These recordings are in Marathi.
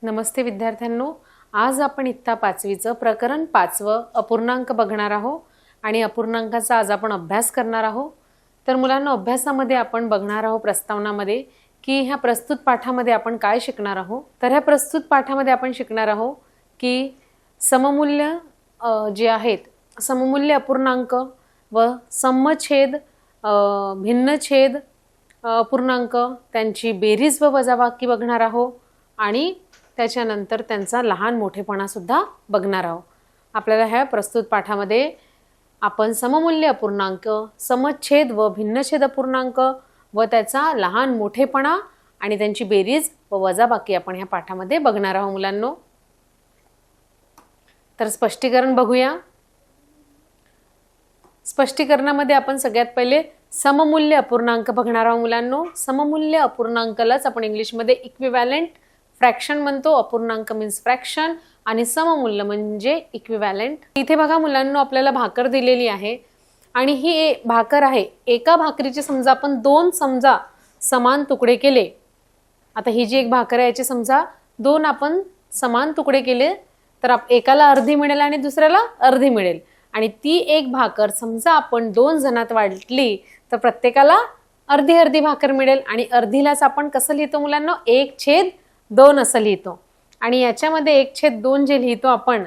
नमस्ते विद्यार्थ्यांनो, आज आपण इयत्ता 5वीचं प्रकरण 5वं अपूर्णांक बघणार आहोत आणि अपूर्णांकाचा आज आपण अभ्यास करणार आहोत। तर मुलांना अभ्यासामध्ये आपण बघणार आहोत प्रस्तावनामध्ये की ह्या प्रस्तुत पाठामध्ये आपण काय शिकणार आहोत। तर ह्या प्रस्तुत पाठामध्ये आपण शिकणार आहोत की सममूल्य जे आहेत सममूल्य अपूर्णांक व समछेद भिन्नछेद अपूर्णांक त्यांची बेरीज व वजाबाकी बघणार आहोत आणि त्याच्यानंतर त्यांचा लहान मोठेपणा सुद्धा बघणार आहोत। आपल्याला ह्या प्रस्तुत पाठामध्ये आपण सममूल्य अपूर्णांक, समछेद व भिन्नछेद अपूर्णांक व त्याचा लहान मोठेपणा आणि त्यांची बेरीज व वजाबाकी आपण ह्या पाठामध्ये बघणार आहोत मुलांनो। तर स्पष्टीकरण बघूया। स्पष्टीकरणामध्ये आपण सगळ्यात पहिले सममूल्य अपूर्णांक बघणार आहोत मुलांनो। सममूल्य अपूर्णांकालाच आपण इंग्लिशमध्ये इक्विव्हॅलेंट फ्रॅक्शन म्हणतो। अपूर्णांक मीन्स फ्रॅक्शन आणि सममूल्य म्हणजे इक्विव्हॅलेंट। इथे बघा मुलांनो, आपल्याला भाकर दिलेली आहे आणि ही भाकर आहे। एका भाकरीचे समजा आपण दोन समजा समान तुकडे केले। आता ही जी एक भाकर आहे याचे समजा दोन आपण समान तुकडे केले तर एकाला अर्धी मिळेल आणि दुसऱ्याला अर्धी मिळेल आणि ती एक भाकर समजा आपण दोन जणात वाटली तर प्रत्येकाला अर्धी अर्धी भाकर मिळेल आणि अर्धीलाच आपण कसं लिहितो मुलांना, 1/2 असं लिहितो। आणि याच्यामध्ये 1/2 जे लिहितो आपण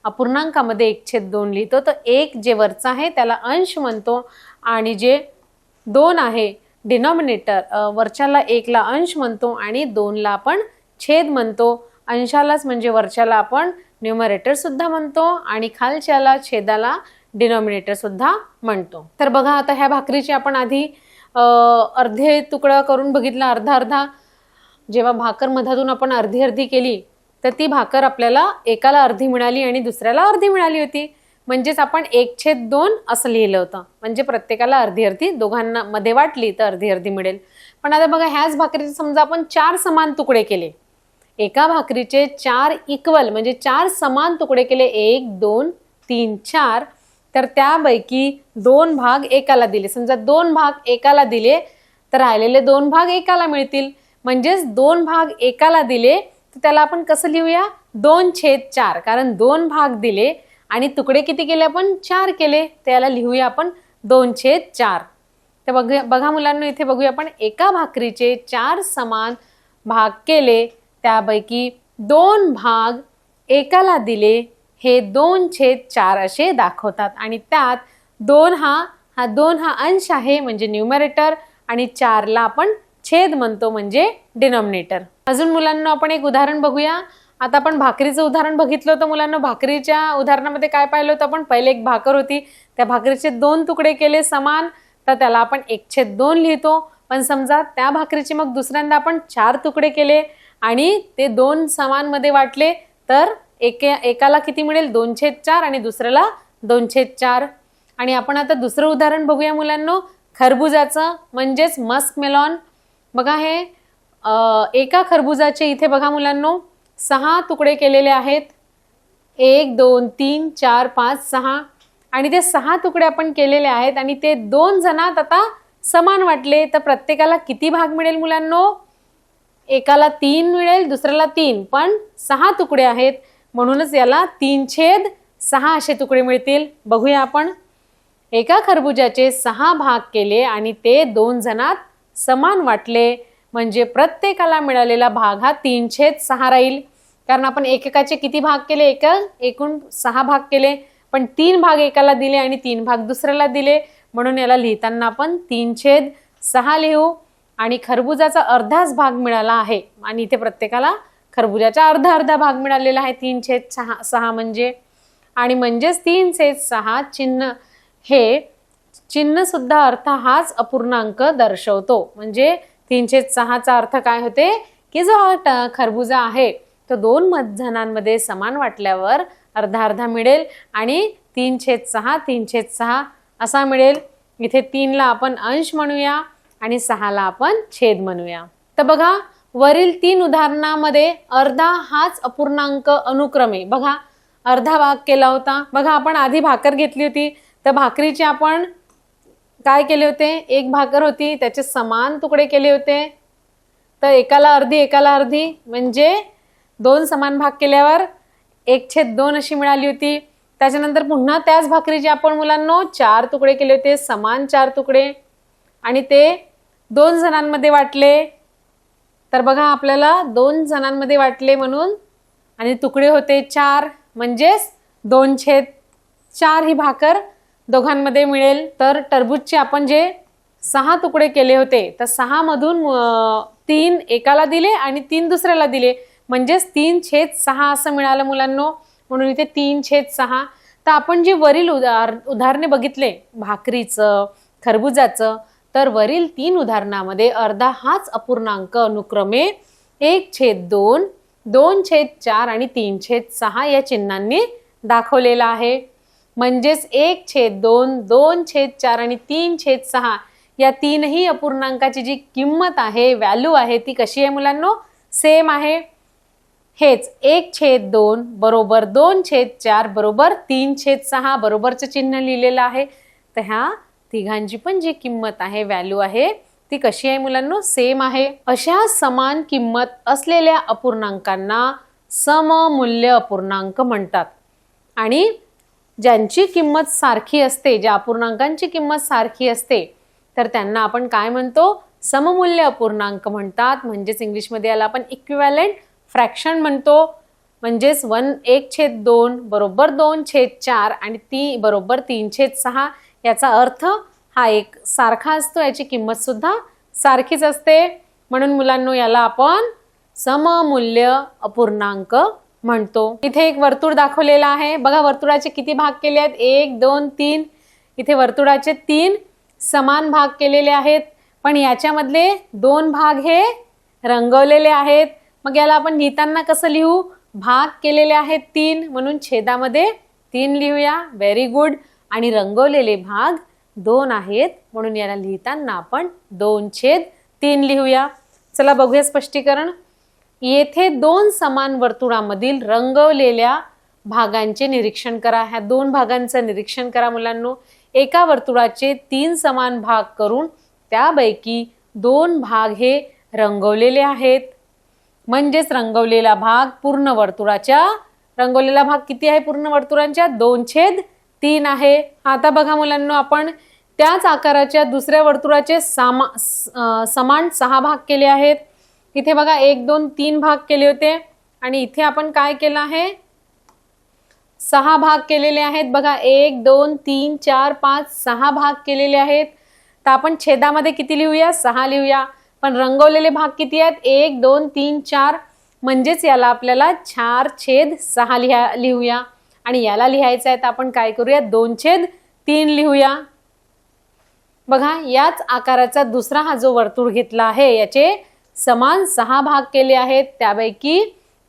अपूर्णांकामध्ये 1/2 लिहितो तर एक जे वरचा आहे त्याला अंश म्हणतो आणि जे 2 आहे डिनॉमिनेटर वरच्याला 1ला अंश म्हणतो आणि 2ला आपण छेद म्हणतो। अंशालाच म्हणजे वरच्याला आपण न्यूमरेटर सुद्धा म्हणतो आणि खालच्याला छेदाला डिनॉमिनेटर सुद्धा म्हणतो। तर बघा आता ह्या भाकरीची आपण आधी अर्धे तुकडा करून बघितला, अर्धा अर्धा। जेव्हा भाकर मधातून आपण अर्धी अर्धी केली तर ती भाकर आपल्याला एकाला अर्धी मिळाली आणि दुसऱ्याला अर्धी मिळाली होती, म्हणजेच आपण 1/2 असं लिहिलं होतं। म्हणजे प्रत्येकाला अर्धी अर्धी दोघांना मध्ये वाटली तर अर्धी अर्धी मिळेल। पण आता बघा ह्याच भाकरीचे समजा आपण 4 समान तुकडे केले। एका भाकरीचे 4 इक्वल म्हणजे 4 समान तुकडे केले, 1 2 3 4, तर त्यापैकी 2 भाग एकाला दिले। समजा 2 भाग एकाला दिले तर राहिलेले 2 भाग एकाला मिळतील। म्हणजेच 2 भाग एकाला दिले तर त्याला आपण कसं लिहूया, 2/4, कारण 2 भाग दिले आणि तुकडे किती केले आपण, 4 केले, त्याला लिहूया आपण 2/4। तर बघा मुलांना, इथे बघूया आपण एका भाकरीचे 4 समान भाग केले, त्यापैकी 2 भाग एकाला दिले, हे 2/4 असे दाखवतात आणि त्यात 2 हा अंश आहे म्हणजे न्यूमरेटर आणि 4ला आपण छेद म्हणतो म्हणजे डिनॉमिनेटर। अजून मुलांना आपण एक उदाहरण बघूया। आता आपण भाकरीचं उदाहरण बघितलं होतं मुलांना। भाकरीच्या उदाहरणामध्ये काय पाहिलं होतं आपण, पहिले एक भाकर होती, त्या भाकरीचे 2 तुकडे केले समान तर त्याला आपण 1/2 लिहितो। पण समजा त्या भाकरीचे मग दुसऱ्यांदा आपण 4 तुकडे केले आणि ते 2 समान मध्ये वाटले तर एकाला किती मिळेल, 2/4 आणि दुसऱ्याला 2/4। आणि आपण आता दुसरं उदाहरण बघूया मुलांना, खरबुजाचं म्हणजेच मस्कमेलॉन। बघा हे एका खरबुजाचे इथे बघा मुलांनो 6 तुकडे केलेले आहेत, 1 2 3 4 5 6 आणि ते 6 तुकडे आपण केलेले आहेत आणि ते 2 जणात आता समान वाटले तर प्रत्येकाला किती भाग मिळेल मुलांनो, एकाला 3 मिळेल दुसऱ्याला 3, पण 6 तुकडे आहेत म्हणूनच याला 3/6 असे तुकडे मिळतील। बघूया आपण, एका खरबुजाचे 6 भाग केले आणि ते 2 जणात समान वाटले म्हणजे प्रत्येकाला मिळालेला भाग हा 3/6 राहील। कारण आपण एकेकाचे किती भाग केले, एकूण 6 भाग केले, पण 3 भाग एकाला दिले आणि 3 भाग दुसऱ्याला दिले म्हणून याला लिहिताना आपण 3/6 लिहू। आणि खरबुजाचा अर्धाच भाग मिळाला आहे आणि इथे प्रत्येकाला खरबुजाचा अर्धा अर्धा भाग मिळालेला आहे 3/6 म्हणजे, आणि म्हणजेच 3/6 चिन्ह, हे चिन्ह सुद्धा अर्थ हाच अपूर्णांक दर्शवतो। म्हणजे 3/6चा अर्थ काय होते की जो खरबुजा आहे तो 2 जणांमध्ये समान वाटल्यावर अर्धा अर्धा मिळेल आणि 3/6 असा मिळेल। इथे 3ला आपण अंश म्हणूया आणि 6ला आपण छेद म्हणूया। तर बघा वरील 3 उदाहरणामध्ये अर्धा हाच अपूर्णांक अनुक्रमे, बघा अर्धा भाग केला होता। बघा आपण आधी भाकर घेतली होती तर भाकरीचे आपण काय केले होते, एक भाकर होती त्याचे समान तुकडे केले होते तर एकाला अर्धी एकाला अर्धी म्हणजे 2 समान भाग केल्यावर 1/2 अशी मिळाली होती। त्याच्यानंतर पुन्हा त्याच भाकरीचे आपण मुलांनो 4 तुकडे केले होते, समान 4 तुकडे, आणि ते 2 जणांमध्ये वाटले। तर बघा आपल्याला 2 जणांमध्ये वाटले म्हणून, आणि तुकडे होते 4, म्हणजेच 2/4 ही भाकर दोघांमध्ये मिळेल। तर टरबूजचे आपण जे 6 तुकडे केले होते, तर 6 मधून 3 एकाला दिले आणि 3 दुसऱ्याला दिले, म्हणजेच 3/6 असं मिळालं मुलांनो, म्हणून इथे 3/6। तर आपण जे वरील उदाहरणे बघितले भाकरीचं, खरबुजाचं, तर वरील 3 उदाहरणामध्ये अर्धा हाच अपूर्णांक अनुक्रमे 1/2, 2/4 आणि 3/6 या चिन्हांनी दाखवलेला आहे। म्हणजेच 1/2, 2/4 आणि 3/6 या तीनही अपूर्णांकाची जी किंमत आहे, व्हॅल्यू आहे, ती कशी आहे मुलांनो? सेम आहे। हेच 1/2 बरोबर 2/4 बरोबर 3/6 बरोबरचं चिन्ह लिहिलेलं आहे। तर ह्या तिघांची पण जी किंमत आहे, व्हॅल्यू आहे, ती कशी आहे मुलांनो? सेम आहे। अशा समान किंमत असलेल्या अपूर्णांकांना सममूल्य अपूर्णांक म्हणतात। आणि ज्यांची किंमत सारखी असते, ज्या अपूर्णांकांची किंमत सारखी असते, तर त्यांना आपण काय म्हणतो? सममूल्य अपूर्णांक म्हणतात। म्हणजेच इंग्लिशमध्ये याला आपण इक्विव्हॅलेंट फ्रॅक्शन म्हणतो। म्हणजेच 1/2 बरोबर 2/4 आणि ती बरोबर 3/6 याचा अर्थ हा एक सारखा असतो, याची किंमत सुद्धा सारखीच असते। म्हणून मुलांनो याला आपण सममूल्य अपूर्णांक म्हणतो। इथे एक वर्तुळ दाखवलेला आहे, बघा वर्तुळाचे किती भाग केले आहेत? 1, 2, 3। इथे वर्तुळाचे 3 समान भाग केलेले आहेत, पण याच्यामधले 2 भाग हे रंगवलेले आहेत। मग याला आपण लिहिताना कसं लिहू? भाग केलेले आहेत 3, म्हणून छेदामध्ये 3 लिहूया। Very good. आणि रंगवलेले भाग 2 आहेत, म्हणून याला लिहिताना आपण 2/3 लिहूया। चला बघूया स्पष्टीकरण। येथे 2 समान वर्तुळामधील रंगवलेल्या भागांचे निरीक्षण करा। ह्या 2 भागांचं निरीक्षण करा मुलांनो। एका वर्तुळाचे 3 समान भाग करून त्यापैकी 2 भाग हे रंगवलेले आहेत। म्हणजेच रंगवलेला भाग पूर्ण वर्तुळाच्या, रंगवलेला भाग किती आहे पूर्ण वर्तुळांच्या? 2/3 आहे। आता बघा मुलांनो, आपण त्याच आकाराच्या दुसऱ्या वर्तुळाचे समान 6 भाग केले आहेत। इथे बघा 1, 2, 3 भाग केले होते, आणि इथे आपण काय केलं आहे? 6 भाग केलेले आहेत। बघा 1, 2, 3, 4, 5, 6 भाग केलेले आहेत। तर आपण छेदामध्ये किती लिहूया? 6 लिहूया। पण रंगवलेले भाग किती आहेत? 1, 2, 3, 4, म्हणजेच याला आपल्याला 4/6 लिहूया। आणि याला लिहायचं आहे तर आपण काय करूया? 2/3 लिहूया। बघा याच आकाराचा दुसरा हा जो वर्तुळ घेतला आहे, याचे समान 6 भाग केले आहेत, त्यापैकी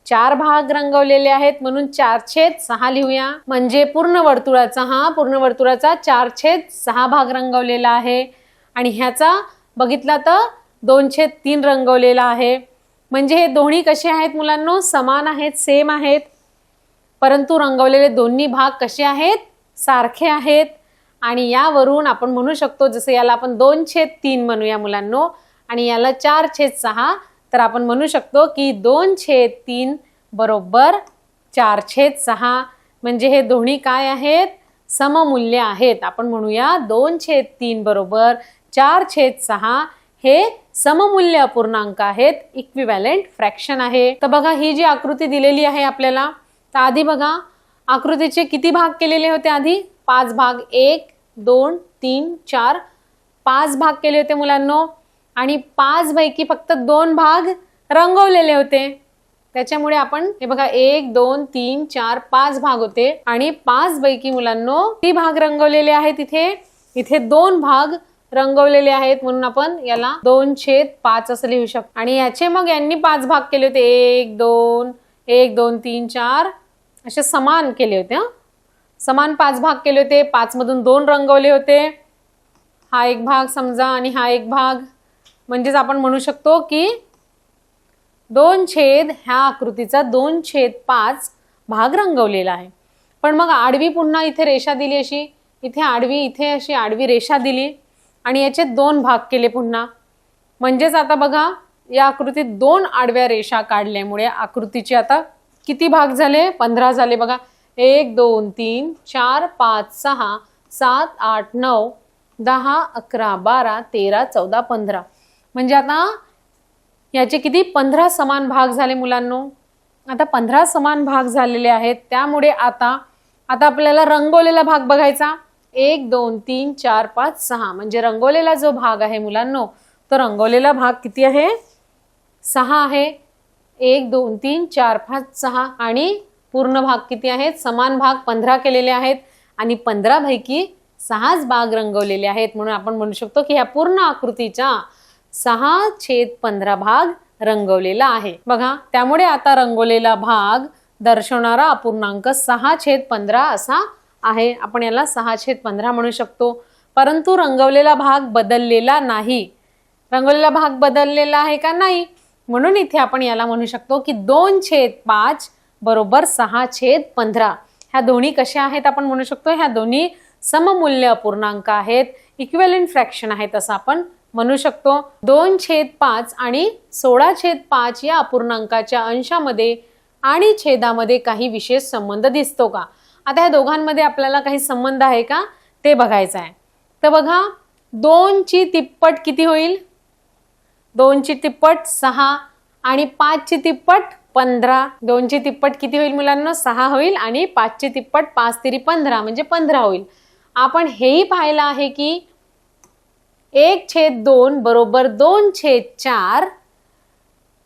4 भाग रंगवलेले आहेत, म्हणून 4/6 लिहूया। म्हणजे पूर्ण वर्तुळाचा 4/6 भाग रंगवलेला आहे। आणि ह्याचा बघितला तर 2/3 रंगवलेला आहे। म्हणजे हे दोन्ही कसे आहेत मुलांनो? समान आहेत, सेम आहेत, परंतु रंगवलेले दोन्ही भाग कसे आहेत? सारखे आहेत। आणि यावरून आपण म्हणू शकतो, जसं याला आपण 2/3 म्हणूया मुलांनो, आणि याला 4/6, तर आपण म्हणू शकतो की 2/3 बरोबर 4/6, म्हणजे हे दोन्ही काय आहेत? सममूल्य आहेत। आपण म्हणूया 2/3 बरोबर 4/6 हे सममूल्य अपूर्णांक आहेत, इक्विव्हॅलेंट फ्रॅक्शन आहे। तर बघा ही जी आकृती दिलेली आहे आपल्याला, तर आधी बघा आकृतीचे किती भाग केलेले होते? आधी 5 भाग, 1, 2, 3, 4, 5 भाग केले होते मुलांनो, आणि 5 पैकी फक्त 2 भाग रंगवलेले होते। त्याच्यामुळे आपण हे बघा 1, 2, 3, 4, 5 भाग होते, आणि 5 पैकी मुलांनो किती भाग रंगवलेले आहेत? इथे 2 भाग रंगवलेले आहेत, म्हणून आपण याला 2/5 असं लिहू शकतो। आणि याचे मग यांनी 5 भाग केले होते, 1, 2, 3, 4 असे समान केले होते। समान 5 भाग केले होते, 5 मधून 2 रंगवले होते, हा एक भाग समजा आणि हा एक भाग। म्हणजेच आपण म्हणू शकतो की 2/, ह्या आकृतीचा 2/5 भाग रंगवलेला आहे। पण मग आडवी पुन्हा इथे रेषा दिली अशी, इथे आडवी, इथे अशी आडवी रेषा दिली, आणि याचे 2 भाग केले पुन्हा। म्हणजेच आता बघा या आकृतीत 2 आडव्या रेषा काढल्यामुळे आकृतीचे आता किती भाग झाले? 15 झाले बघा. 1 2 3 4 5 6 7 8 9 10 11 12 13 14 15. म्हणजे आता याचे किती? 15 समान भाग झाले मुलांनो. आता 15 समान भाग झालेले आहेत. त्यामुळे आता आपल्याला रंगवलेला भाग बघायचा. 1 2 3 4 5 6 म्हणजे रंगवलेला जो भाग आहे मुलांनो, तो रंगवलेला भाग किती आहे? 6 आहे. 1 2 3 4 5 6 आणि पूर्ण भाग किती आहेत? समान भाग 15 केलेले आहेत आणि 15 पैकी 6च भाग रंगवलेले आहेत. म्हणून आपण म्हणू शकतो की ह्या पूर्ण आकृतीचा 6/15 भाग रंगवलेला आहे. बघा, त्यामुळे आता रंगवलेला भाग दर्शवणारा अपूर्णांक 6/15 असा आहे. आपण याला 6/15 म्हणू शकतो. परंतु रंगवलेला भाग बदललेला नाही. रंगवलेला भाग बदललेला आहे का? नाही. म्हणून इथे आपण याला म्हणू शकतो की 2/5 बरोबर 6/15. ह्या दोन्ही कशा आहेत आपण म्हणू शकतो? ह्या दोन्ही सममूल्य अपूर्णांक आहेत, इक्विव्हॅलेंट फ्रॅक्शन आहेत असं आपण म्हणू शकतो. 2/5 आणि 16/5 या अपूर्णांकाच्या अंशामध्ये आणि छेदामध्ये काही विशेष संबंध दिसतो का? आता ह्या दोघांमध्ये आपल्याला काही संबंध आहे का ते बघायचं आहे. तर बघा, 2 ची तिप्पट किती होईल? 2 ची तिप्पट 6 आणि 5 ची तिप्पट 15. 2 ची तिप्पट किती होईल मुलांना? 6 होईल आणि 5 ची तिप्पट 5 तिरी 15 म्हणजे 15 होईल. आपण हेही पाहिलं आहे की 1/2 बरोबर 2/4,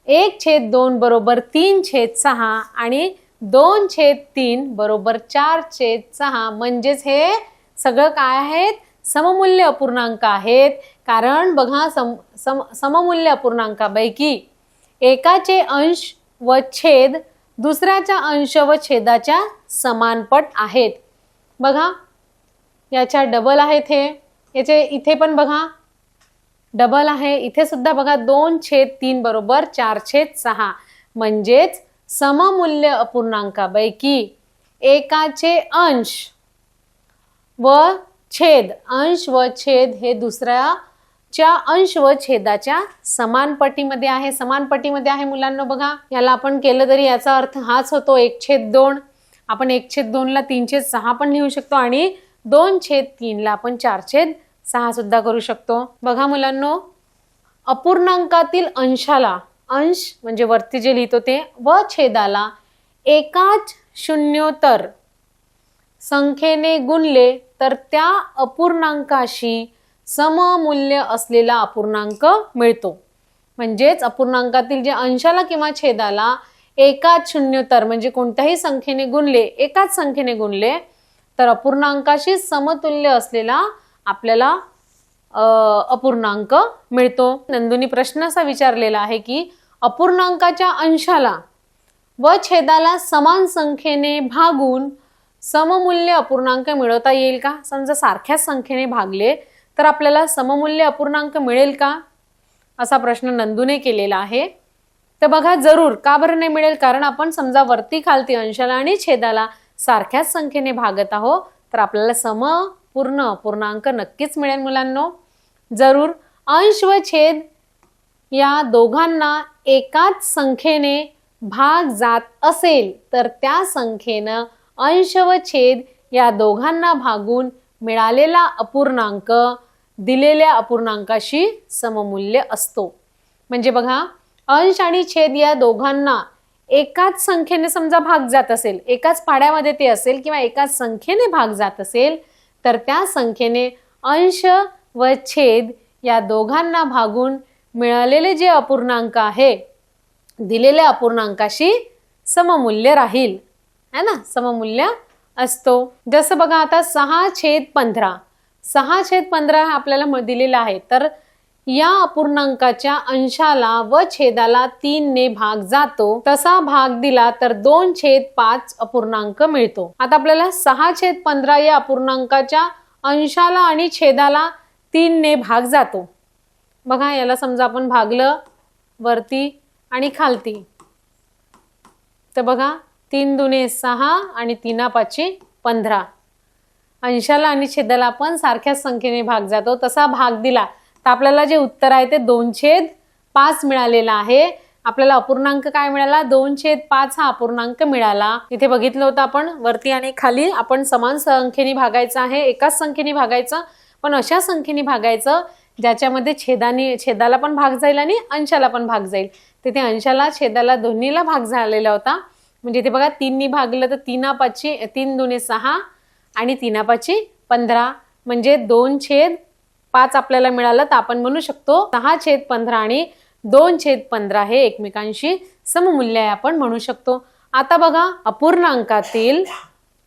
1/2 बरोबर 3/6 आणि 2/3 बरोबर 4/6. म्हणजेच हे सगळं काय आहेत? सममूल्य अपूर्णांक आहेत. कारण बघा, सममूल्य अपूर्णांकापैकी एकाचे अंश व छेद दुसऱ्याच्या अंश व छेदाच्या समानपट आहेत. बघा, याच्या डबल आहेत हे. याचे इथे पण बघा डबल आहे. इथे सुद्धा बघा 2/3 बरोबर 4/6. म्हणजेच सममूल्य अपूर्णांकापैकी एकाचे अंश व छेद, अंश व छेद हे दुसऱ्याच्या अंश व छेदाच्या समानपटीमध्ये आहे. समानपटीमध्ये आहे मुलांना. बघा, याला आपण केलं तरी याचा अर्थ हाच होतो, 1/2. आपण 1/2 ला 3/6 पण लिहू शकतो आणि 2/3 ला आपण 4/6 सुद्धा करू शकतो. बघा मुलांनो, अपूर्णांकातील अंशाला, अंश म्हणजे वरती जे लिहितो ते, व छेदाला एकाच शून्योत्तर संख्येने गुणले तर त्या अपूर्णांकाशी सममूल्य असलेला अपूर्णांक मिळतो. म्हणजेच अपूर्णांकातील जे अंशाला किंवा छेदाला एकाच शून्योत्तर म्हणजे कोणत्याही संख्येने गुणले, एकाच संख्येने गुणले तर अपूर्णांकाशी समतुल्य असलेला आपल्याला अपूर्णांक मिळतो. नंदूनी प्रश्न असा विचारलेला आहे की अपूर्णांकाच्या अंशाला व छेदाला समान संख्येने भागून सममूल्य अपूर्णांक मिळवता येईल का? समजा सारख्याच संख्येने भागले तर आपल्याला सममूल्य अपूर्णांक मिळेल का? असा प्रश्न नंदूने केलेला आहे. तर बघा, जरूर. का बरं नाही मिळेल? कारण आपण समजा वरती खालती अंशाला आणि छेदाला सारख्याच संख्येने भागत आहोत तर आपल्याला समपूर्ण अपूर्णांक नक्कीच मिळेल मुलांनो. जरूर. अंश व छेद या दोघांना एकाच संख्येने भाग जात असेल तर त्या संख्येनं अंश व छेद या दोघांना भागून मिळालेला अपूर्णांक दिलेल्या अपूर्णांकाशी सममूल्य असतो. म्हणजे बघा, अंश आणि छेद या दोघांना एकाच संख्येने समजा भाग जात असेल, एकाच पाड्यामध्ये ते असेल किंवा एकाच संख्येने भाग जात असेल तर त्या संख्येने अंश व छेद या दोघांना भागून मिळालेले जे अपूर्णांक आहे दिलेल्या अपूर्णांकाशी सममूल्य राहील, है ना? सममूल्य असतो. जसं बघा, आता 6/15, 6/15 आपल्याला दिलेला आहे तर या अपूर्णांकाच्या अंशाला व छेदाला 3 ने भाग जातो. तसा भाग दिला तर 2/5 अपूर्णांक मिळतो. आता आपल्याला 6/15 या अपूर्णांकाच्या अंशाला आणि छेदाला 3 ने भाग जातो. बघा, याला समजा आपण भागलं वरती आणि खालती तर बघा, 3 दुने 6 आणि 3 5 15. अंशाला आणि छेदाला आपण सारख्याच संख्येने भाग जातो. तसा भाग दिला तर आपल्याला जे उत्तर आहे ते 2/15 5 मिळालेला आहे। आपल्याला अपूर्णांक काय मिळाला, 2/5 हा अपूर्णांक मिळाला। इथे बघितलं होतं आपण वरती आणि खाली आपण समान संख्येने भागायचं आहे, एकाच संख्येने भागायचं, पण अशा संख्येने भागायचं ज्याच्यामध्ये छेदाला पण भाग जाईल आणि अंशाला पण भाग जाईल। तिथे अंशाला छेदाला दोन्हीला भाग झालेला होता। म्हणजे इथे बघा 3 नी भागलं तर 3 दुणे 6 आणि 3 15 म्हणजे 2/5 आपल्याला मिळालं। तर आपण म्हणू शकतो 6/15 आणि 2/15 हे एकमेकांशी सममूल्य आहे आपण म्हणू शकतो। आता बघा अपूर्णांकातील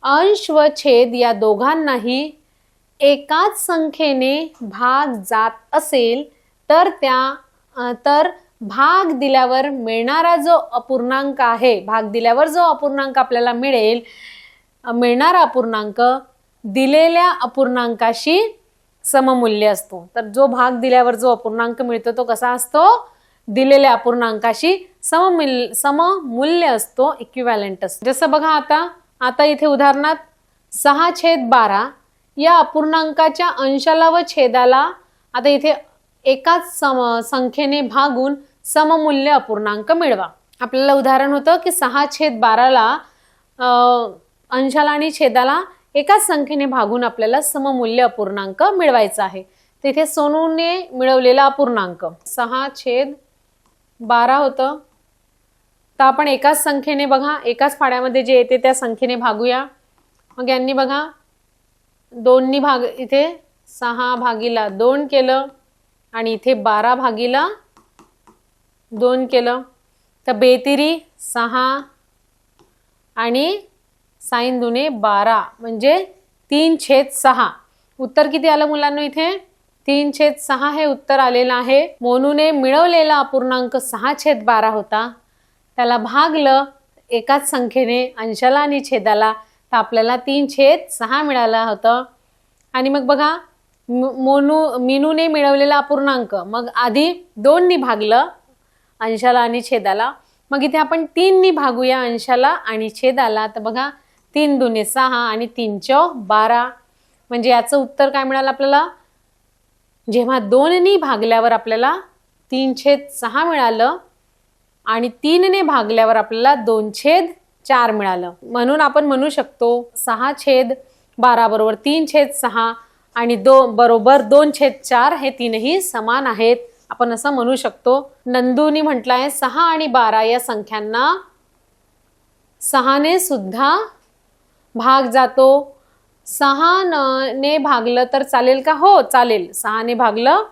अंश व छेद या दोघांनाही एकाच संख्येने भाग जात असेल तर भाग दिल्यावर मिळणारा जो अपूर्णांक आहे, भाग दिल्यावर जो अपूर्णांक आपल्याला मिळणारा अपूर्णांक दिलेल्या अपूर्णांकाशी सममूल्य असतो। तर जो भाग दिल्यावर जो अपूर्णांक मिळतो तो कसा असतो, दिलेल्या अपूर्णांकाशी सममूल्य असतो, इक्विव्हॅलेंट असतो। जसं बघा आता इथे उदाहरणात 6/12 या अपूर्णांकाच्या अंशाला व छेदाला आता इथे एकाच संख्येने भागून सममूल्य अपूर्णांक मिळवा। आपल्याला उदाहरण होतं की 6/12ला अंशाला आणि छेदाला एकाच संख्येने भागून आपल्याला सममूल्य अपूर्णांक मिळवायचा आहे। तिथे सोनूने मिळवलेला अपूर्णांक 6/12 होतं। तर आपण एकाच संख्येने बघा एकाच फाड्यामध्ये जे येते त्या संख्येने भागूया। मग यांनी बघा 2 भाग इथे 6/2 केलं आणि इथे 12/2 केलं। तर बेतिरी 6 आणि साइन दुने 12 म्हणजे 3/6। उत्तर किती आलं मुलांना, इथे 3/6 हे उत्तर आलेलं आहे। मोनूने मिळवलेला अपूर्णांक 6/12 होता, त्याला भागलं एकाच संख्येने अंशाला आणि छेदाला, तर आपल्याला 3/6 मिळालं होतं। आणि मग बघा मीनूने मिळवलेला अपूर्णांक मग आधी 2 नी भागलं अंशाला आणि छेदाला, मग इथे आपण 3 नी भागूया अंशाला आणि छेदाला। तर बघा 3 दुणे 6 आणि 3/12 म्हणजे याचं उत्तर काय मिळालं आपल्याला, जेव्हा 2 नी भागल्यावर आपल्याला 3/6 मिळालं आणि 3 ने भागल्यावर आपल्याला 2/4 मिळालं। म्हणून आपण म्हणू शकतो 6/12 बरोबर 3/6 आणि 2/4 हे तीनही समान आहेत, आपण असं म्हणू शकतो। नंदूनी म्हटलंय 6 आणि 12 या संख्यांना 6 ने सुद्धा भाग जातो। 6 ने भागलं तर चालेल का, हो चालेल, 6 ने भागलं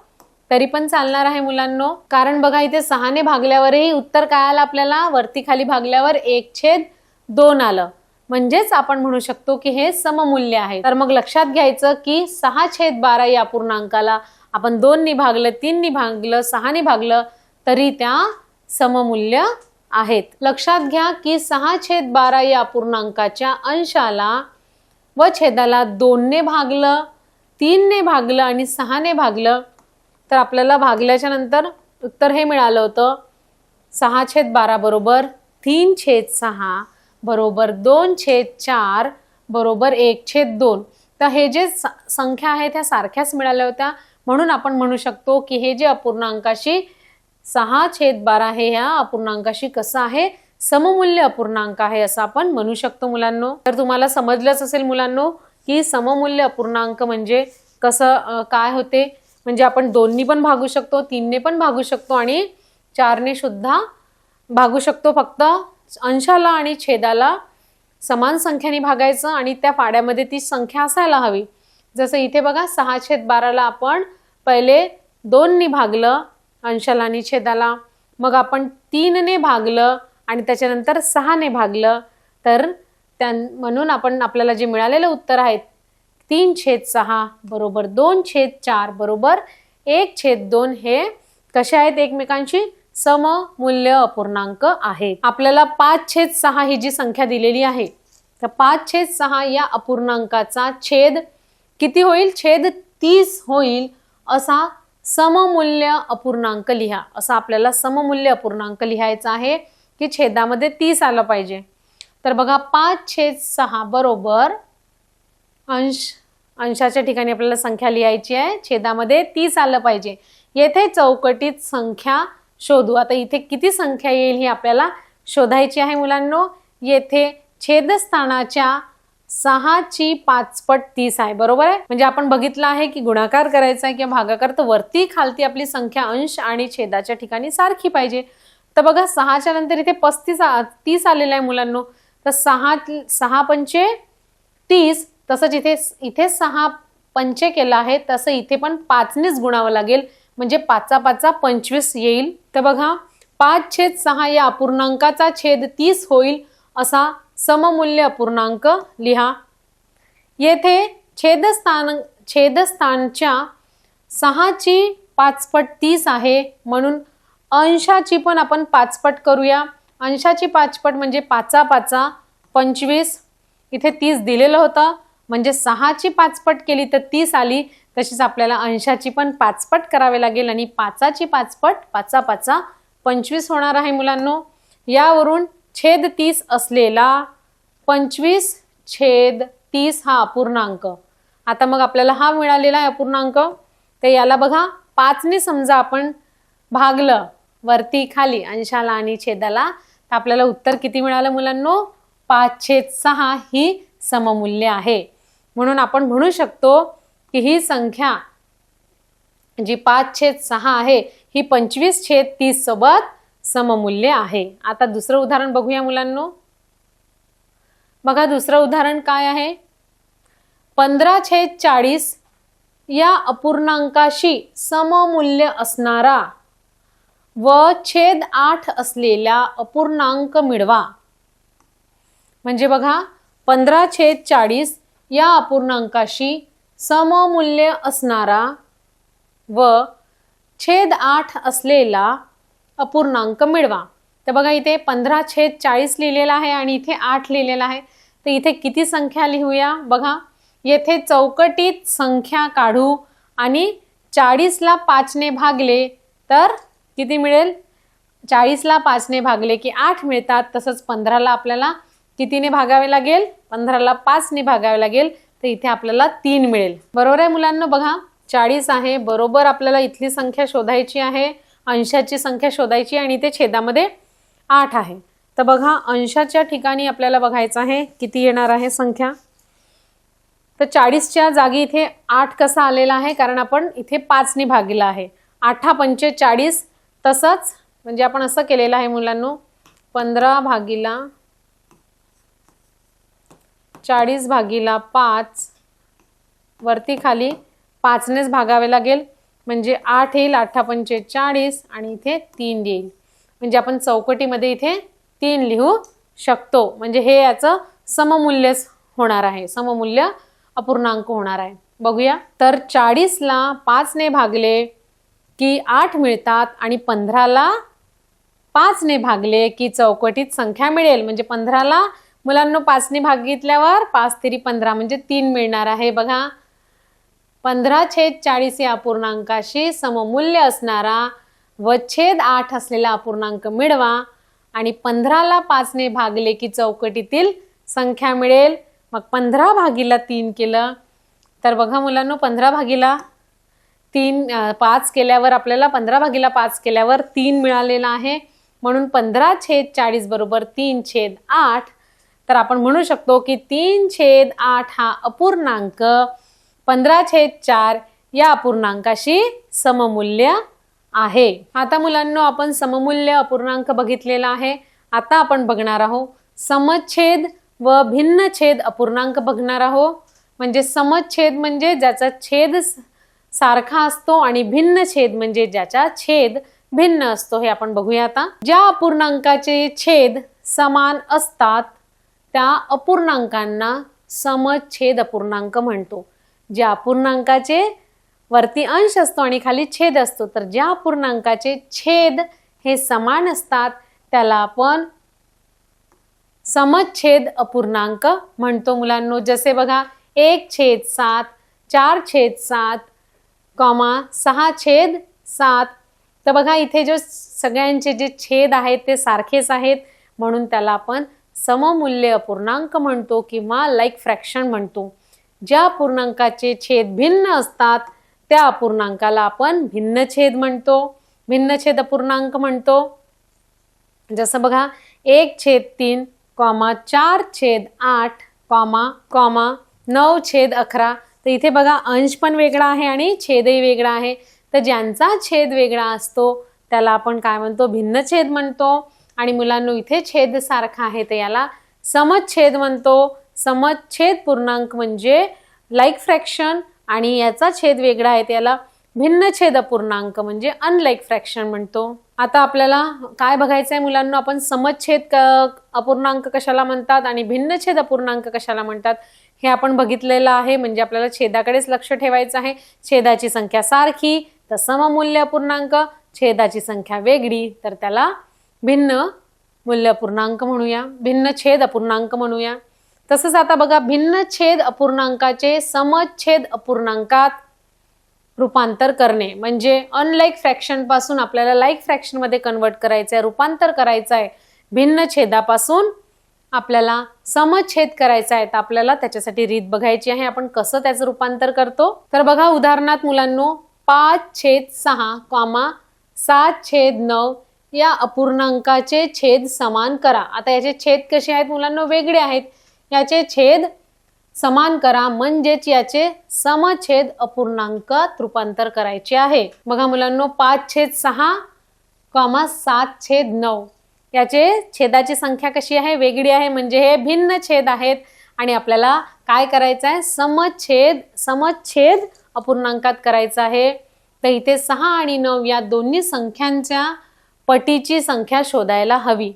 तरी पण चालणार आहे मुलांनो। कारण बघा इथे 6 ने भागल्यावरही उत्तर काय आलं आपल्याला, वरती खाली भागल्यावर 1/2 आलं, म्हणजेच आपण म्हणू शकतो की हे सममूल्य आहे। तर मग लक्षात घ्यायचं की 6/12 या अपूर्णांकाला आपण 2 नी भागलं, 3 नी भागलं, 6 नी भागलं तरी त्या सममूल्य आहेत। लक्षात घ्या की 6/12 या अपूर्णांकाच्या अंशाला व छेदाला 2 ने भागलं, 3 ने भागलं आणि 6 ने भागलं, तर आपल्याला भागल्याच्या नंतर उत्तर हे मिळालं होतं 6/12 बरोबर 3/6 बरोबर 2/4 बरोबर 1/2। तर हे जे संख्या आहेत त्या सारख्याच मिळाल्या होत्या, म्हणून आपण म्हणू शकतो की हे जे अपूर्णांकाशी 6/12 हे ह्या अपूर्णांकाशी कसं आहे, सममूल्य अपूर्णांक आहे असं आपण म्हणू शकतो मुलांनो। तर तुम्हाला समजलंच असेल मुलांनो की सममूल्य अपूर्णांक म्हणजे कसं काय होते, म्हणजे आपण 2 नी पण भागू शकतो, 3 ने पण भागू शकतो आणि 4 ने सुद्धा भागू शकतो। फक्त अंशाला आणि छेदाला समान संख्येने भागायचं आणि त्या फाड्यामध्ये ती संख्या असायला हवी। जसं इथे बघा 6/12ला आपण पहिले 2 नी भागलं अंशाला आणि छेदाला, मग आपण 3 ने भागलं आणि त्याच्यानंतर 6 ने भागलं, तर म्हणून आपल्याला जे मिळालेलं उत्तर आहे 3/6 बरोबर 2/4 बरोबर 1/2 हे कसे आहेत, एकमेकांशी सममूल्य अपूर्णांक आहेत। आपल्याला 5/6 ही जी संख्या दिलेली आहे, तर 5/6 या अपूर्णांकाचा छेद किती होईल, छेद 30 होईल असा सममूल्य अपूर्णांक लिहा। असा आपल्याला सममूल्य अपूर्णांक लिहायचा आहे की छेदामध्ये 30 आलं पाहिजे। तर बघा 5/6 बरोबर अंशाच्या ठिकाणी आपल्याला संख्या लिहायची आहे, छेदामध्ये 30 आलं पाहिजे। येथे चौकटीत संख्या शोधू. आता इथे किती संख्या येईल ही आपल्याला शोधायची आहे मुलांनो. येथे छेदस्थानाच्या 6ची 5 पट 30 आहे, बरोबर आहे. म्हणजे आपण बघितलं आहे की गुणाकार करायचा आहे किंवा भागाकार, तर वरती खालती आपली संख्या अंश आणि छेदाच्या ठिकाणी सारखी पाहिजे. तर बघा 6च्या नंतर इथे 30 आलेला आहे मुलांनो. तर 6 पंचे 30, तसंच इथे 6 पंचे केला आहे, तसं इथे पण 5नेच गुणावं लागेल, म्हणजे 5 25 येईल. तर बघा 5/6 या अपूर्णांकाचा छेद 30 होईल असा सममूल्य अपूर्णांक लिहा. येथे छेदस्थानच्या 6ची 5 पट 30 आहे, म्हणून अंशाची पण आपण 5 पट करूया. अंशाची 5 पट म्हणजे 5 25. इथे 30 दिलेलं होतं, म्हणजे 6ची 5 पट केली तर 30 आली. तशीच आपल्याला अंशाची पण 5 पट करावे लागेल आणि 5ची 5 पट 5 25 होणार आहे मुलांनो. यावरून छेद 30 असलेला 25/30 हा अपूर्णांक. आता मग आपल्याला हा मिळालेला आहे अपूर्णांक. तर याला बघा 5ने समजा आपण भागलं वरती खाली अंशाला आणि छेदाला, तर आपल्याला उत्तर किती मिळालं मुलांनो? 5/6 ही सममूल्य आहे. म्हणून आपण म्हणू शकतो की ही संख्या जी 5/6 आहे ही 25/30 सोबत सममूल्य आहे. आता दुसरं उदाहरण बघूया मुलांनो. बघा दुसरं उदाहरण काय आहे? 15/40 या अपूर्णांकाशी सममूल्य असणारा व छेद 8 असलेला अपूर्णांक मिळवा. म्हणजे बघा 15/40 या अपूर्णांकाशी सममूल्य असणारा व छेद 8 असलेला अपूर्णांक मिळवा. तर बघा इथे 15/40 लिहिलेला आहे आणि इथे 8 लिहिलेला आहे. तर इथे किती संख्या लिहूया? बघा येथे चौकटीत संख्या काढू आणि 40ला 5ने भागले तर किती मिळेल? 40ला 5ने भागले की 8 मिळतात. तसंच 15ला आपल्याला कितीने भागावे लागेल? 15ला 5ने भागावे लागेल. तर इथे आपल्याला 3 मिळेल. बरोबर आहे मुलांना. बघा 40 आहे, बरोबर आपल्याला इथली संख्या शोधायची आहे, अंशाची संख्या शोधायची आणि इथे छेदामध्ये 8 आहे. तर बघा अंशाच्या ठिकाणी आपल्याला बघायचं आहे किती येणार आहे संख्या. तर 40च्या जागी इथे 8 कसा आलेला आहे? कारण आपण इथे 5ने भागलेला आहे. 8 पंचे 40. तसंच म्हणजे आपण असं केलेलं आहे मुलांनो, 15/40/5 वरती खाली 5नेच भागावे लागेल, म्हणजे 8 येईल. 8 पंचे 40 आणि इथे 3 येईल. म्हणजे आपण चौकटीमध्ये इथे 3 लिहू शकतो. म्हणजे हे याचं सममूल्य होणार आहे, सममूल्य अपूर्णांक होणार आहे. बघूया. तर 40ला 5ने भागले की 8 मिळतात आणि 15ला 5ने भागले की चौकटीत संख्या मिळेल. म्हणजे 15ला मुलांना 5ने भागितल्यावर 5×3 15 म्हणजे 3 मिळणार आहे. बघा 15/40 या अपूर्णांकाशी सममूल्य असणारा व छेद 8 असलेला अपूर्णांक मिळवा आणि 15ला 5ने भागले की चौकटीतील संख्या मिळेल. मग 15/3 केलं तर बघा मुलांनो 15/5 केल्यावर आपल्याला 15/5 केल्यावर 3 मिळालेला आहे. म्हणून 15/40 बरोबर 3/8. तर आपण म्हणू शकतो की 3/8 हा अपूर्णांक 15/4 या अपूर्णांकाशी सममूल्य आहे. आता मुलांनो आपण सममूल्य अपूर्णांक बघितलेला आहे. आता आपण बघणार आहोत समछेद व भिन्नछेद अपूर्णांक बघणार आहोत. म्हणजे समछेद म्हणजे ज्याचा छेद सारखा असतो आणि भिन्नछेद म्हणजे ज्याचा छेद भिन्न असतो. हे आपण बघूया आता. ज्या अपूर्णांकाचे छेद समान असतात त्या अपूर्णांकांना समछेद अपूर्णांक म्हणतो. ज्या अपूर्णांकाचे वरती अंश असतो आणि खाली छेद असतो, तर ज्या अपूर्णांकाचे छेद हे समान असतात त्याला आपण समछेद अपूर्णांक म्हणतो मुलांनो. जसे बघा 1/7, 4/7, 6/7. तर बघा इथे जो सगळ्यांचे जे छेद आहेत ते सारखेच आहेत, म्हणून त्याला आपण सममूल्य अपूर्णांक म्हणतो किंवा लाईक फ्रॅक्शन म्हणतो. ज्या अपूर्णांकाचे छेद भिन्न असतात त्या अपूर्णांकाला आपण भिन्नछेद म्हणतो. भिन्नछेद अपूर्णांक म्हणतो. जसं बघा 1/3, 4/8, 9/11. तर इथे बघा अंश पण वेगळा आहे आणि छेदही वेगळा आहे. तर ज्यांचा छेद वेगळा असतो त्याला आपण काय म्हणतो, भिन्नछेद म्हणतो. आणि मुलांनो इथे छेद सारखा आहे तर याला समछेद म्हणतो. समछेद पूर्णांक म्हणजे लाईक फ्रॅक्शन आणि याचा छेद वेगळा आहे त्याला भिन्नछेद अपूर्णांक म्हणजे अनलाईक फ्रॅक्शन म्हणतो. आता आपल्याला काय बघायचं आहे मुलांनो, आपण समछेद अपूर्णांक कशाला म्हणतात आणि भिन्नछेद अपूर्णांक कशाला म्हणतात हे आपण बघितलेलं आहे. म्हणजे आपल्याला छेदाकडेच लक्ष ठेवायचं आहे. छेदाची संख्या सारखी तर सममूल्य अपूर्णांक, छेदाची संख्या वेगळी तर त्याला भिन्न मूल्य अपूर्णांक म्हणूया, भिन्नछेद अपूर्णांक म्हणूया. तसंच आता बघा भिन्नछेद अपूर्णांकाचे समछेद अपूर्णांकात रूपांतर करणे म्हणजे अनलाईक फ्रॅक्शन पासून आपल्याला लाईक फ्रॅक्शन मध्ये कन्वर्ट करायचं आहे, रूपांतर करायचं आहे. भिन्न छेदापासून आपल्याला समछेद करायचा आहे तर आपल्याला त्याच्यासाठी रीत बघायची आहे. आपण कसं त्याचं रूपांतर करतो तर बघा उदाहरणार्थ मुलांनो 5/6, 7/9 या अपूर्णांकाचे छेद समान करा. आता याचे छेद कसे आहेत मुलांनो, वेगळे आहेत. याचे छेद समान करा म्हणजेच याचे समछेद अपूर्णांकात रूपांतर करायचे आहे. बघा मुलांनो 5/6, 7/9 याचे छेदाची संख्या कशी आहे, वेगळी आहे. म्हणजे हे भिन्न छेद आहेत आणि आपल्याला काय करायचं आहे, समछेद अपूर्णांकात करायचं आहे. तर इथे 6 आणि 9 या दोन्ही संख्यांच्या पटीची संख्या शोधायला हवी.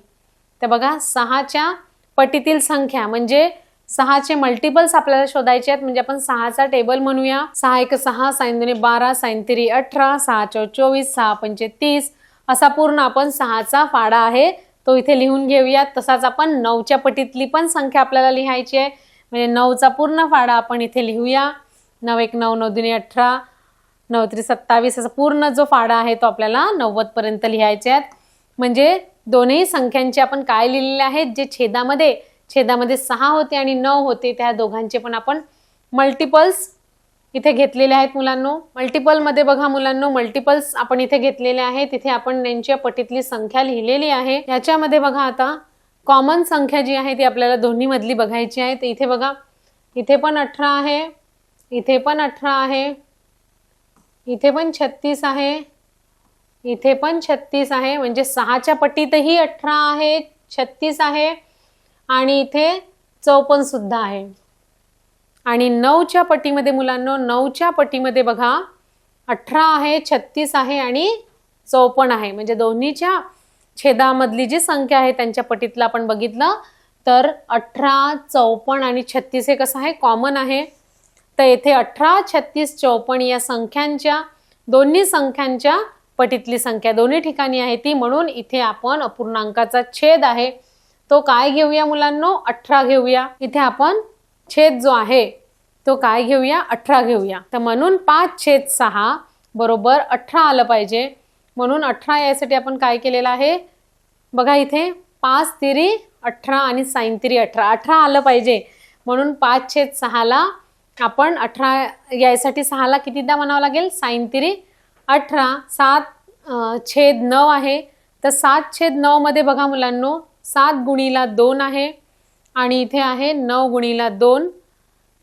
तर बघा 6च्या पटीतील संख्या म्हणजे 6चे मल्टिपल्स आपल्याला शोधायचे आहेत. म्हणजे आपण 6चा टेबल म्हणूया. 6 × 6, 6 × 2 = 12, 6 × 3 = 18, 6 × 4 = 24, 6 × 5 = 30 असा पूर्ण आपण 6चा फाडा आहे तो इथे लिहून घेऊयात. तसाच आपण 9च्या पटीतली पण संख्या आपल्याला लिहायची आहे. म्हणजे 9चा पूर्ण फाडा आपण इथे लिहूया. 9 × 1 = 9, 9 × 2 = 18, 9 × 3 = 27 असा पूर्ण जो फाडा आहे तो आपल्याला 90 पर्यंत लिहायचे आहेत. म्हणजे दोन्ही संख्यांचे आपण काय लिहिलेले आहेत, जे छेदामध्ये 6 होते आणि 9 होते त्या दोघांचे पण आपण मल्टिपल्स इथे घेतलेले आहेत मुलांनो. मल्टिपल मध्ये बघा मुलांनो मल्टिपल्स आपण इथे घेतलेले आहेत. तिथे आपण त्यांच्या पटीतली संख्या लिहिलेली आहे. याच्यामध्ये बघा आता कॉमन संख्या जी आहे ती आपल्याला दोन्ही मधली बघायची आहे. तर इथे बघा इथे पण 18 आहे, इथे पण 18 आहे, इथे पण 36 आहे, इथे पण 36 आहे. म्हणजे 6च्या पटीतही 18 आहे, 36 आहे आणि इथे 54 सुद्धा आहे. आणि 9च्या पटीमध्ये मुलांनो 9च्या पटीमध्ये बघा 18 आहे, 36 आहे आणि 54 आहे. म्हणजे दोन्हीच्या छेदामधली जी संख्या आहे त्यांच्या पटीतला आपण बघितलं तर 18, 54 आणि 36 हे कसं आहे, कॉमन आहे. तर येथे 18, 36, 54 या संख्यांच्या दोन्ही संख्यांच्या पटीतली संख्या दोन्ही ठिकाणी आहे ती. म्हणून इथे आपण अपूर्णांकाचा छेद आहे तो काय घेऊया मुलांनो, 18 घेऊया. इथे आपण छेद जो आहे तो काय घेऊया, 18 घेऊया. तर म्हणून 5/6 बरोबर 18 आलं पाहिजे. म्हणून 18 यासाठी आपण काय केलेलं आहे बघा इथे 5 तिरी 18 आणि 6 तिरी 18, 18 आलं पाहिजे. म्हणून 5/6 ला आपण 18 यासाठी 6 ला कितीदा म्हणावं लागेल, 6 तिरी 18. 7/9 आहे तर 7/9 मध्ये बघा मुलांनो 7 × 2 आहे आणि इथे आहे 9 × 2.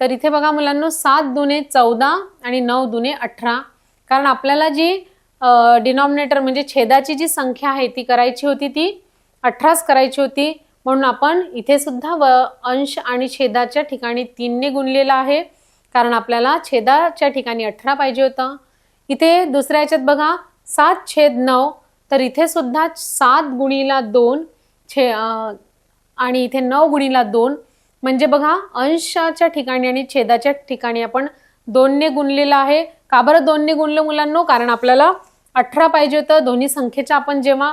तर इथे बघा मुलांनो 7 दुने 14 आणि 9 दुने 18. कारण आपल्याला जी डिनॉमिनेटर म्हणजे छेदाची जी संख्या आहे ती करायची होती ती 18च करायची होती. म्हणून आपण इथे सुद्धा अंश आणि छेदाच्या ठिकाणी 3 ने गुणलेला आहे कारण आपल्याला छेदाच्या ठिकाणी 18 पाहिजे होतं. इथे दुसऱ्या याच्यात बघा 7/9 तर इथे सुद्धा 7 × 2 आणि इथे 9 × 2. म्हणजे बघा अंशाच्या ठिकाणी आणि छेदाच्या ठिकाणी आपण 2 ने गुणलेलं आहे. का बरं 2 ने गुणलं मुलांनो, कारण आपल्याला 18 पाहिजे होतं. दोन्ही संख्येच्या आपण जेव्हा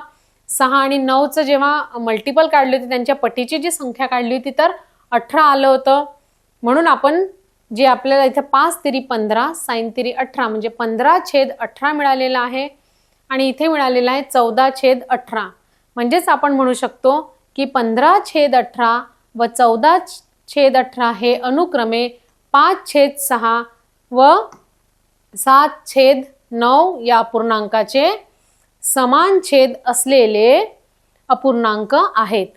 6 आणि 9चं जेव्हा मल्टिपल काढले होते त्यांच्या पटीची जी संख्या काढली होती तर 18 आलं होतं. म्हणून आपण जे आपल्याला इथे 5 तिरी 15, 6 तिरी 18 म्हणजे 15/18 मिळालेला आहे आणि इथे मिळालेला आहे 14/18. म्हणजेच आपण म्हणू शकतो की 15/18 व 14/18 हे अनुक्रमे 5/6 व 7/9 या अपूर्णांकाचे समान छेद असलेले अपूर्णांक आहेत.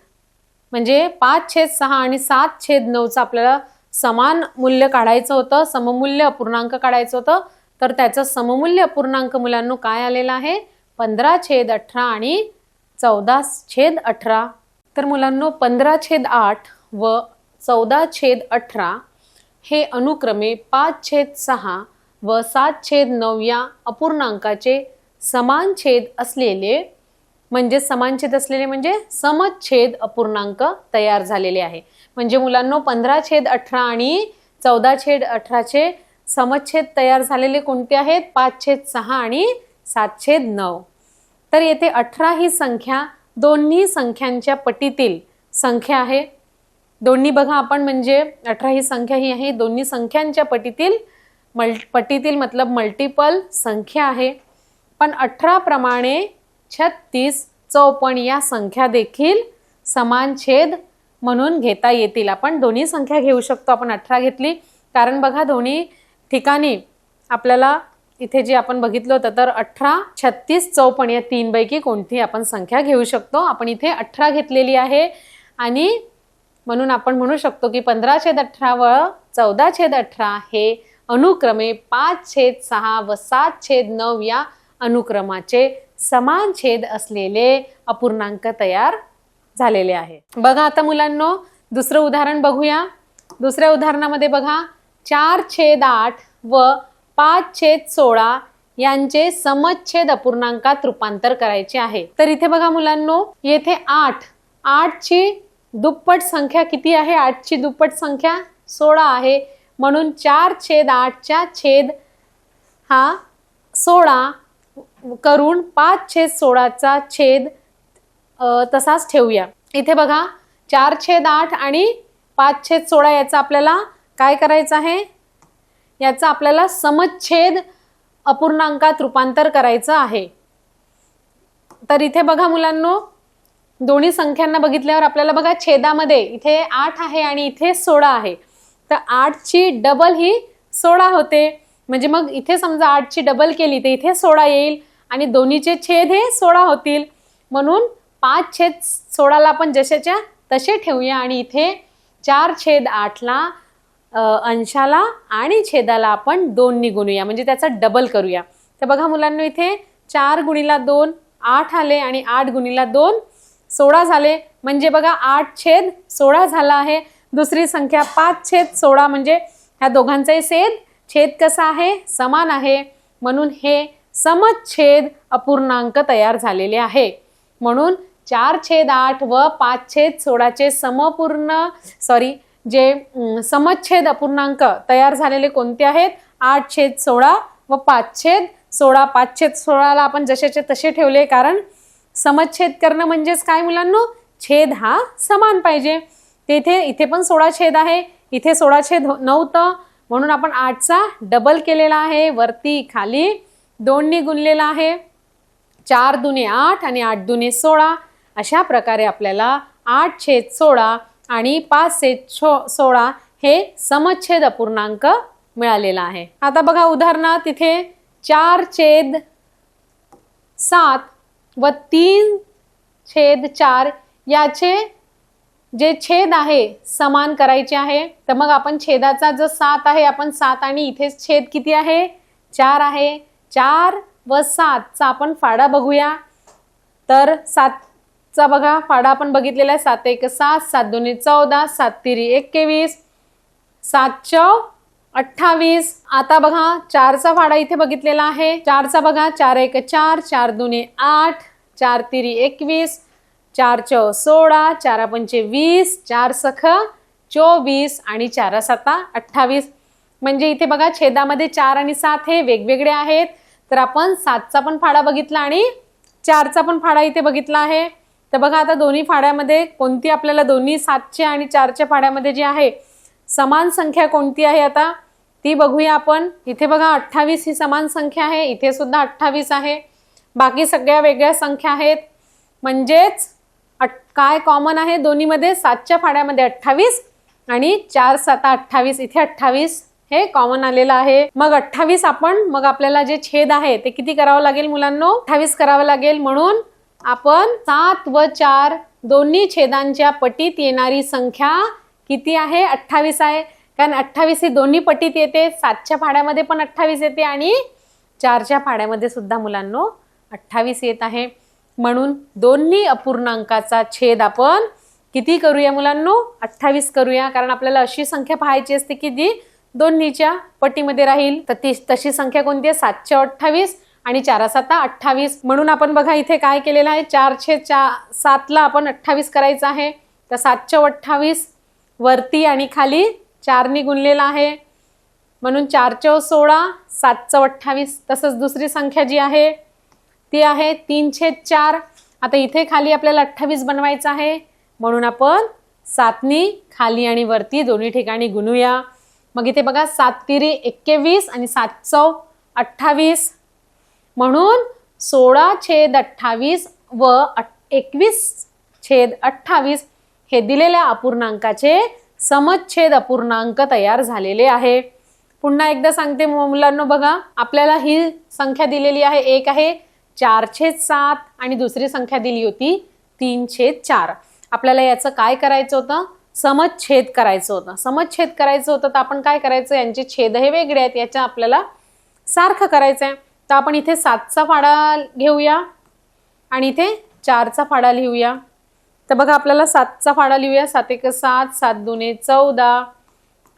म्हणजे 5/6 आणि 7/9चं आपल्याला समान मूल्य काढायचं होतं, सममूल्य अपूर्णांक काढायचं होतं. तर त्याचं सममूल्य अपूर्णांक मुलांनो काय आलेलं आहे? 15/18 आणि 14/18. तर मुलांनो 15/8 व 14/18 हे अनुक्रमे 5/6 व 7/9 या अपूर्णांकाचे समान छेद असलेले म्हणजे समछेद अपूर्णांक तयार झालेले आहे. म्हणजे मुलांनो 15/18 आणि 14/18चे समछेद तयार झालेले कोणते आहेत? 5/6 आणि 7/9. तर येथे 18 ही संख्या दोन्ही संख्यांच्या पटीतील संख्या आहे. दोन्ही बघा आपण म्हणजे 18 ही संख्या ही आहे दोन्ही संख्यांच्या पटीतील मतलब मल्टिपल संख्या आहे. पण 18 प्रमाणे 36, 54 या संख्या देखील समान छेद म्हणून घेता येतील. आपण दोन्ही संख्या घेऊ शकतो. आपण 18 घेतली कारण बघा दोन्ही ठिकाणी आपल्याला इथे जे आपण बघितलं होतं तर 18, 36, 54 या तीनपैकी कोणती आपण संख्या घेऊ शकतो. आपण इथे 18 घेतलेली आहे आणि म्हणून आपण म्हणू शकतो की 15/18 व 14/18 हे अनुक्रमे 5/6 व 7/9 या अनुक्रमाचे समान छेद असलेले अपूर्णांक तयार झालेले आहे. बघा आता मुलांनो दुसरं उदाहरण बघूया. दुसऱ्या उदाहरणामध्ये बघा 4/8 व 5/16 यांचे समछेद अपूर्णांकात रूपांतर करायचे आहे. तर इथे बघा मुलांनो येथे 8ची दुप्पट संख्या किती आहे? 8ची दुप्पट संख्या 16 आहे. म्हणून 4/8च्या छेद हा 16 करून 5/16चा छेद तसाच ठेवूया. इथे बघा 4/8 आणि 5/16 याचा आपल्याला काय करायचं आहे? याचा आपल्याला समछेद अपूर्णांकात रूपांतर करायचं आहे. तर इथे बघा मुलांनो दोन्ही संख्यांना बघितल्यावर आपल्याला बघा छेदामध्ये इथे 8 आहे आणि इथे 16 आहे. तर 8ची डबल ही 16 होते. म्हणजे मग इथे समजा 8ची डबल केली तर इथे 16 येईल आणि दोन्हीचे छेद हे 16 होतील. म्हणून 5/16ला आपण जशाच्या तसे ठेवूया आणि इथे 4/8ला अंशाला आणि छेदाला आपण 2 गुणूया म्हणजे त्याचा डबल करूया. तर बघा मुलांना इथे 4 × 2 8 आले आणि 8 × 2 16 झाले. म्हणजे बघा 8/16 झाला आहे. दुसरी संख्या 5/16 म्हणजे ह्या दोघांचाही छेद कसा आहे? समान आहे. म्हणून हे समछेद अपूर्णांक तयार झालेले आहे. म्हणून 4/8 व 5/16चे समछेद अपूर्णांक तयार झालेले कोणते आहेत? 8/16 व 5/16. 5/16ला आपण जशाचे तसे ठेवले कारण समछेद करणं म्हणजेच काय मुलांनो? छेद हा समान पाहिजे. इथे पण 16 छेद आहे, इथे 16 छेद नव्हतं म्हणून आपण 8चा डबल केलेला आहे. वरती खाली 2 गुणलेला आहे. 4 दुने 8 आणि 8 दुने 16. अशा प्रकारे आपल्याला 8/16 आणि 5/16 हे समछेद अपूर्णांक मिळालेला आहे. आता बघा उदाहरणार्थ इथे 4/7 व 3/4 याचे जे छेद आहे समान करायचे आहे. तर मग आपण छेदाचा जो 7 आहे आपण 7 आणि इथे छेद किती आहे? 4 आहे. 4 व 7चा आपण फाडा बघूया. तर 7चा बघा फाडा आपण बघितलेला आहे. 7 1 7, 7 2 14, 7 3 21, 7 4 28. आता बघा 4चा फाडा इथे बघितलेला आहे. 4चा बघा 4 1 4, 4 2 8, 4 3 21, 4 4 16, 4 5 20, 4 सख 24 आणि 4 7 28. म्हणजे इथे बघा छेदामध्ये 4 आणि 7 हे वेगवेगळे आहेत. तर आपण 7चा पण फाडा बघितला आणि 4चा पण फाडा इथे बघितला आहे. तर बघा आता दोन्ही फाड्यामध्ये कोणती आपल्याला दोन्ही 7चे आणि 4च्या फाड्यामध्ये जी आहे समान संख्या कोणती आहे आता ती बघूया आपण. इथे बघा 28 ही समान संख्या आहे. इथे सुद्धा 28 आहे. बाकी सगळ्या वेगळ्या संख्या आहेत. म्हणजेच काय कॉमन आहे दोन्हीमध्ये? 7च्या फाड्यामध्ये 28 आणि 4 7 28. इथे 28 हे कॉमन आलेलं आहे। मग 28 मग आपल्याला जे छेद आहे ते किती करावं लागेल मुलांनो? 28 करावं लागेल। म्हणून आपण 7 व 4 दोन्ही छेदांच्या पटीत येणारी संख्या किती आहे? 28 आहे। कारण 28 ही दोन्ही पटीत येते, 7च्या पाढ्यामध्ये पण 28 येते आणि 4च्या पाढ्यामध्ये सुद्धा मुलांनो 28 येत आहे। म्हणून दोन्ही अपूर्णांकाचा छेद आपण किती करूया मुलांनो? 28 करूया। कारण आपल्याला अशी संख्या पाहायची असते की जी दोन्हीच्या पटीमध्ये राहील। तर तशी संख्या कोणती आहे? 7/28 आणि 4/7 28। म्हणून आपण बघा इथे काय केलेलं आहे, 4/7 आपण 28 करायचं आहे। तर 7/28 वरती आणि खाली 4 गुणलेला आहे, म्हणून 4/16 7/28। तसंच दुसरी संख्या जी आहे ती आहे 3/4। आता इथे खाली आपल्याला 28 बनवायचं आहे, म्हणून आपण 7 खाली आणि वरती दोन्ही ठिकाणी गुणूया। मग इथे बघा 7×3 21 आणि 7×4 28, म्हणून 16/28 व 21/28 हे दिलेल्या अपूर्णांकाचे समच्छेद अपूर्णांक तयार झालेले आहे। पुन्हा एकदा सांगते मुलांनो, बघा आपल्याला ही संख्या दिलेली आहे, एक आहे 4/7 आणि दुसरी संख्या दिली होती 3/4। आपल्याला याचं काय करायचं होतं? समच्छेद करायचं होतं। समच्छेद करायचं होतं तर आपण काय करायचं, यांचे छेद हे वेगळे आहेत, याच्या आपल्याला सारखं करायचं आहे। तर आपण इथे 7चा फाडा घेऊया आणि इथे 4चा फाडा लिहूया। तर बघा आपल्याला 7चा फाडा लिहूया। 7×1 7, 7×2 14,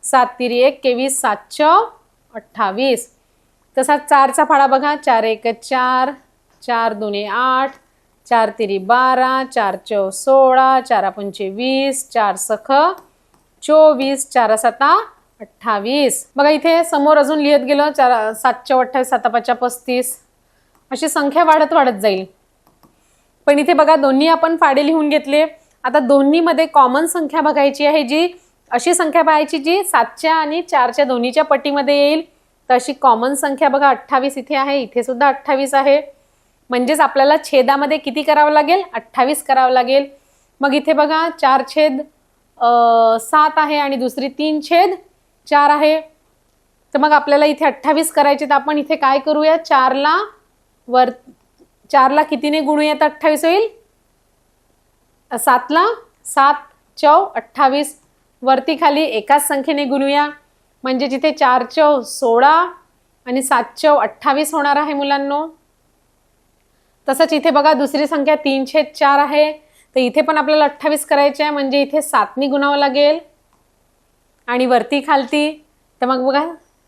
7×3 21, 7/28। तसाच 4चा फाडा बघा, 4×1 4, 4×2 8, 4×3 12, 4×4 16, 4×5 20, 4×6 24, 4×7 28। बघा इथे समोर अजून लिहित गेलो, 7/28 7×5 35, अशी संख्या वाढत जाईल। पण इथे बघा दोन्ही आपण फाडे लिहून घेतले। आता दोन्ही मध्ये कॉमन संख्या बघायची आहे, जी अशी संख्या पाहायची जी 7च्या आणि 4च्या दोन्हीच्या पटीमध्ये येईल। तर अशी कॉमन संख्या बघा 28 इथे आहे, इथे सुद्धा 28 आहे। म्हणजेच आपल्याला छेदामध्ये किती करावं लागेल? 28 करावं लागेल। मग इथे बघा 4/7 आहे आणि दुसरी 3/4 आहे। तर मग आपल्याला इथे 28 करायचे, तर आपण इथे काय करूया, 4ला कितीने गुणूया तर 28 होईल? 7ला 7×4 वरती खाली एकाच संख्येने गुणूया, म्हणजे जिथे 4×4 आणि 7×28 होणार आहे मुलांनो। तसंच इथे बघा दुसरी संख्या 3/4 आहे, तर इथे पण आपल्याला 28 करायचे आहे, म्हणजे इथे 7ने गुणावं लागेल आणि वरती खालती। तर मग बघा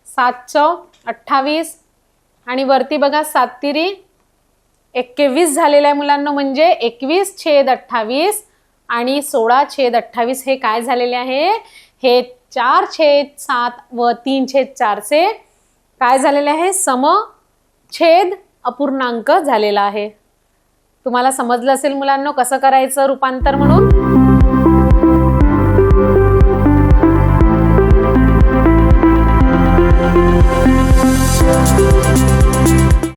7×28 आणि वरती बघा 7×3 21 झालेला आहे मुलांनो, म्हणजे 21/28 आणि 16/28 हे काय झालेले आहे, हे 4/7 व 3/4 काय झालेले आहे, समछेद अपूर्णांक झालेला आहे। तुम्हाला समजलं असेल मुलांनो कसं करायचं रूपांतर म्हणून।